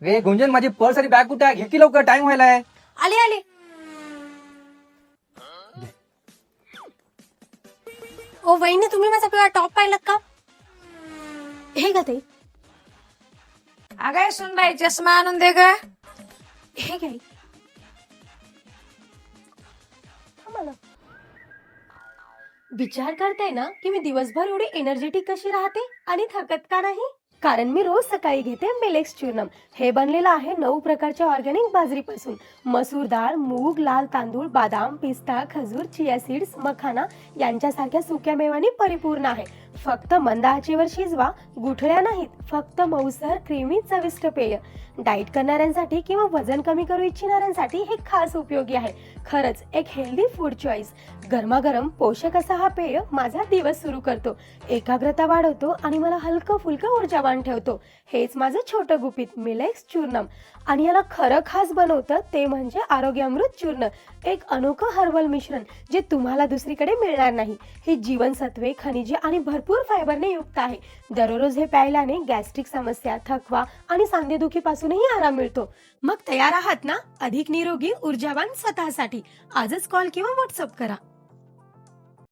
रे गुंजन, माझी पर्स आणि बॅग कुठे आहे? घे की लवकर, टाइम व्हायलाय. आले आले. ओ वहिनी, तुम्ही माझा पिवळा टॉप पाहिलात का? हे का ते? अगं सुनबाई, चष्मा आणून दे ग. हे काय? मला विचार करताय ना की मी दिवसभर एवढी एनर्जेटिक कशी राहते आणि थकत का नाही? कारण मी रोज सकाळी घेते मिलेक्स चूर्णम. हे बनलेलं आहे 9 प्रकारच्या ऑर्गॅनिक बाजरीपासून. मसूर डाळ, मूग, लाल तांदूळ, बदाम, पिस्ता, खजूर, चिया सीड्स, मखाना यांच्यासारख्या सुक्या मेवांनी परिपूर्ण आहे. फक्त मंद आचेवर शिजवा, गुठळ्या नाहीत, फक्त मऊसर क्रीमी चविष्ट पेय. डाएट करणाऱ्यांसाठी किंवा वजन कमी करू इच्छिणाऱ्यांसाठी हे खास उपयोगी आहे. खरंच एक हेल्दी फूड चॉईस. गरमागरम पोषक असा हा पेय माझा दिवस सुरू करतो, एकाग्रता वाढवतो आणि मला हलकं फुलकं ऊर्जावान ठेवतो. हेच माझं छोटं गुपित मिलेक्स चूर्णम. आणि याला खरं खास बनवतं ते म्हणजे आरोग्यामृत चूर्ण, एक अनोखं हर्बल मिश्रण जे तुम्हाला दुसरीकडे मिळणार नाही. ही जीवनसत्वे, खनिजे आणि भरपूर फायबरने युक्त आहे. दररोज हे प्यायल्याने गॅस्ट्रिक समस्या, थकवा आणि सांधेदुखीपासूनही आराम मिळतो. मग तयार आहात ना अधिक निरोगी ऊर्जावान स्वतःसाठी? आजच कॉल किंवा व्हॉट्सअप करा.